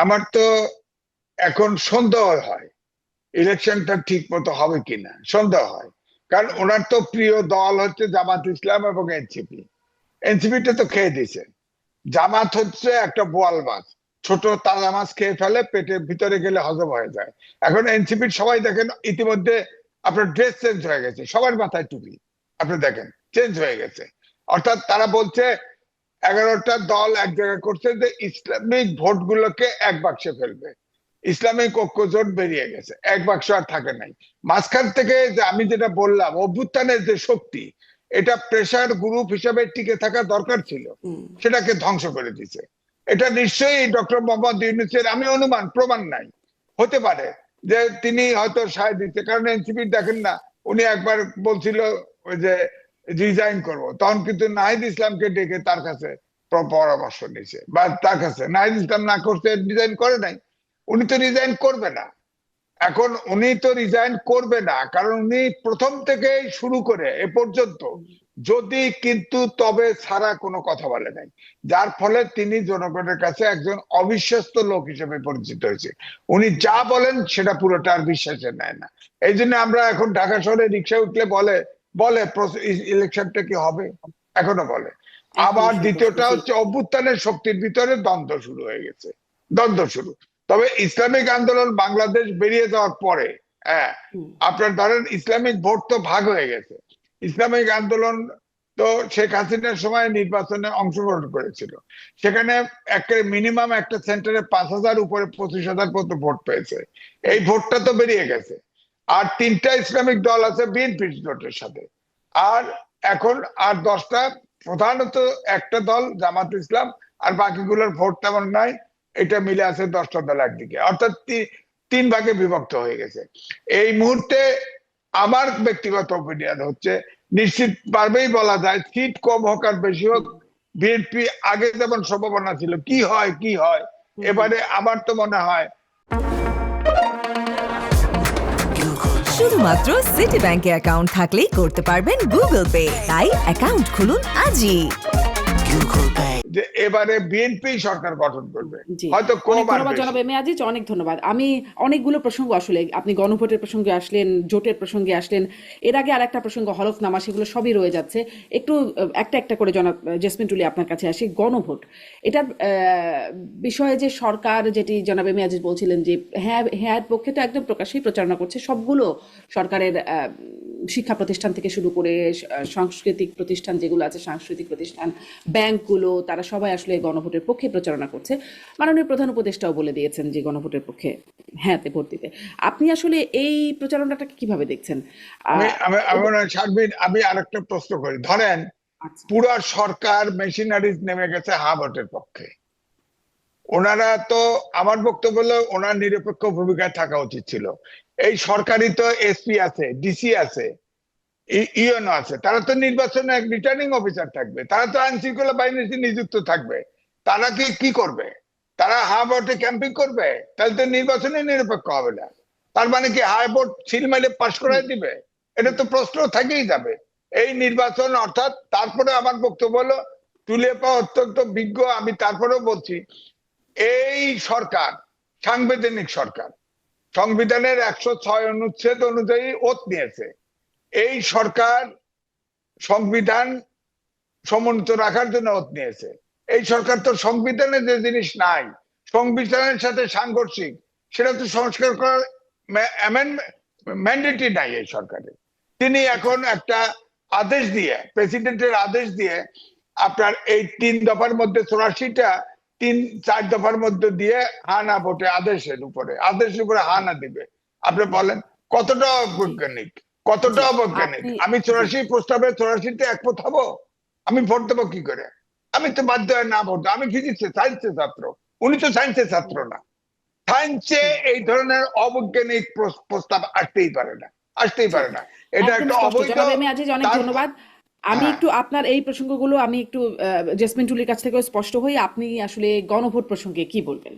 আমার তো এখন সন্দেহ হয় ইলেকশনটা ঠিক মতো হবে কিনা, সন্দেহ হয়। কারণ ওনার তো প্রিয় দল হচ্ছে জামাত ইসলাম এবং এনসিপি। এনসিপিটা তো খেয়ে দিছে। জামাত হচ্ছে একটা বোয়াল মাছ, ছোট তাজা মাছ খেয়ে ফেলে, পেটের ভিতরে গেলে হজম হয়ে যায়। এখন এনসিপির সবাই দেখেন ইতিমধ্যে আপনার ড্রেস চেঞ্জ হয়ে গেছে, সবার মাথায় টুপি, আপনি দেখেন চেঞ্জ হয়ে গেছে। অর্থাৎ তারা বলছে 11টা দল এক জায়গায় করছে যে ইসলামিক ভোটগুলোকে এক বাক্সে ফেলবে। ইসলামিক ঐক্য জোট বেরিয়ে গেছে, এক বাক্স আর থাকে নাই। মাঝখান থেকে যে আমি যেটা বললাম অভ্যুত্থানের যে শক্তি, এটা প্রেসার গ্রুপ হিসেবে টিকে থাকা দরকার ছিল, সেটাকে ধ্বংস করে দিছে। এটা নিশ্চয়ই ডক্টর মোহাম্মদ ইউনূসের, আমি অনুমান, প্রমাণ নাই, হতে পারে যে তিনি হয়তো সায় দিতে। কারণ এনসিপি দেখেন না, উনি একবার বলছিল ওই যে রিজাইন করব, তখন কিন্তু নাহিদ ইসলামকে ডেকে তার কাছে পরামর্শ নিছে, বা তার কাছে নাহিদ ইসলাম না করতে রিজাইন করে নাই। উনি তো রিজাইন করবে না। এখন উনি তো রিজাইন করবে না, কারণ উনি প্রথম থেকে শুরু করে এ পর্যন্ত যদি কিন্তু তবে ছাড়া কোনো কথা বলে নাই, যার ফলে তিনি জনগণের কাছে একজন অবিশ্বস্ত লোক হিসেবে পরিচিত হয়েছে। উনি যা বলেন সেটা পুরোটা আর বিশ্বাসে নেয় না। এই জন্য আমরা এখন ঢাকা শহরে রিক্সা উঠলে বলে বলে ইলেকশনটা কি হবে, এখনো বলে। আবার দ্বিতীয়টা হচ্ছে অভ্যুত্থানের শক্তির ভিতরে দ্বন্দ্ব শুরু হয়ে গেছে, দ্বন্দ্ব শুরু। তবে ইসলামিক আন্দোলন বাংলাদেশ বেরিয়ে যাওয়ার পরে, হ্যাঁ, আপনার ধরেন ইসলামিক ভোট তো ভাগ হয়ে গেছে। ইসলামিক আন্দোলন তো শেখ হাসিনার সময় নির্বাচনে অংশগ্রহণ করেছিল, সেখানে একটা মিনিমাম একটা সেন্টারে 5,000 উপরে 25,000 পর্যন্ত ভোট পেয়েছে। এই ভোটটা তো বেরিয়ে গেছে। আর 3টা ইসলামিক দল আছে বিএনপির জোটের সাথে। আর এখন আর 10টা, প্রধানত একটা দল জামাত ইসলাম, আর বাকিগুলোর ভোট তেমন নাই। এটা মিলে আছে 10টা দল একদিকে, অর্থাৎ 3 ভাগে বিভক্ত হয়ে গেছে। এই মুহূর্তে আমার ব্যক্তিগত অপিনিয়ন হচ্ছে নিশ্চিত ভাবেই বলা যায় সিট কম হোক আর বেশি হোক, বিএনপি আগে যেমন সম্ভাবনা ছিল, কি হয় কি হয় এবারে আমার তো মনে হয়। শুধুমাত্র সিটি ব্যাংকে অ্যাকাউন্ট থাকলেই করতে পারবেন গুগল পে, তাই অ্যাকাউন্ট খুলুন আজই। যে এবারে বিএনপি সরকার গঠন করবে, জি, হয়তো অনেক কম আর ধন্যবাদ জনাব বেশি। এম এ আজিজ, অনেক ধন্যবাদ। আমি অনেকগুলো প্রসঙ্গ, আসলে আপনি গণভোটের প্রসঙ্গে আসলেন, জোটের প্রসঙ্গে আসলেন, এর আগে আর একটা প্রসঙ্গ হলফনামা, সেগুলো সবই রয়ে যাচ্ছে। একটু একটা একটা করে জনাব জেসমিন টুলি আপনার কাছে আসি। গণভোট, এটার বিষয়ে যে সরকার, যেটি জনাব এম এ আজিজ বলছিলেন যে হ্যাঁ হ্যাঁ পক্ষে তো একদম প্রকাশ্যেই প্রচারণা করছে, সবগুলো সরকারের শিক্ষা প্রতিষ্ঠান থেকে শুরু করে সাংস্কৃতিক প্রতিষ্ঠান যেগুলো আছে, সাংস্কৃতিক প্রতিষ্ঠান, ব্যাংকগুলো, তারা সবাই আসলে গণভোটের পক্ষে প্রচারণা করছে। মাননীয় প্রধান উপদেষ্টাও বলে দিয়েছেন যে গণভোটের পক্ষে হ্যাঁতে ভোট দিতে। আপনি আসলে এই প্রচারণাটাকে কিভাবে দেখছেন? আমি আমি আমি মনে হয় শারমিন, আমি আরেকটা প্রশ্ন করি। ধরেন আচ্ছা, পুরো সরকার মেশিনারিজ নেমে গেছে হা ভোটের পক্ষে, ওনারা তো, আমার বক্তব্য হলো ওনার নিরপেক্ষ ভূমিকায় থাকা উচিত ছিল। এই সরকারি তো এসপি আছে, ডিসি আছে, ইউএনও আছে, তারা তো নির্বাচনে এক রিটার্নিং অফিসার থাকবে, তারা তো আইন শৃঙ্খলা বাহিনীতে নিযুক্ত থাকবে। তারা কি করবে? তারা হা ভোটে ক্যাম্পিং করবে? তাহলে তো নির্বাচনে নিরপেক্ষ হবে না। তার মানে কি হাই ভোট সিল মেরে পাশ করাই দিবে? এটা তো প্রশ্ন থেকেই যাবে এই নির্বাচন। অর্থাৎ তারপরে আমার বক্তব্য হলো তুলেপা অত্যন্ত বিজ্ঞ, আমি তারপরেও বলছি এই সরকার সাংবিধানিক সরকার, সংবিধানের 106 অনুচ্ছেদ অনুযায়ী ওত নিয়েছে। এই সরকার সংবিধান সমুন্নত রাখার জন্য ওত নিয়েছে। এই সরকার তো সংবিধানে যে জিনিস নাই, সংবিধানের সাথে সাংঘর্ষিক, সেটা তো সংস্কার করার ম্যান্ডেটই নাই এই সরকারের। তিনি এখন একটা আদেশ দিয়ে, প্রেসিডেন্টের আদেশ দিয়ে, আপনার এই 3 দফার মধ্যে 84টা 3-4 দফার মধ্যে দিয়ে হা না ভোটে, আদেশের উপরে হা না দিবে। আপনি বলেন কতটা জি, অবৈজ্ঞানিক, জি, কতটা অবৈজ্ঞানিক? আপনি, আমি জি, 84 প্রস্তাবে 84তে একমত হবো? আমি ভোট দেবো কি করে? আমি তো বাধ্য হয় না ভোট, আমি ফিজিক্সে সায়েন্সের ছাত্র, উনি তো সায়েন্সের ছাত্র না। সায়েন্সে এই ধরনের অবৈজ্ঞানিক প্রস্তাব আসতেই পারে না, আসতেই জি, পারে না। এটা একদম একটা স্পষ্ট অবৈধ। জনাব এম এ আজিজ, অনেক তার ধন্যবাদ। আমি হ্যাঁ, একটু আপনার এই প্রসঙ্গগুলো আমি একটু জেসমিন টুলির কাছ থেকে স্পষ্ট হই, আপনি আসলে গণভোট প্রসঙ্গে কি বলবেন?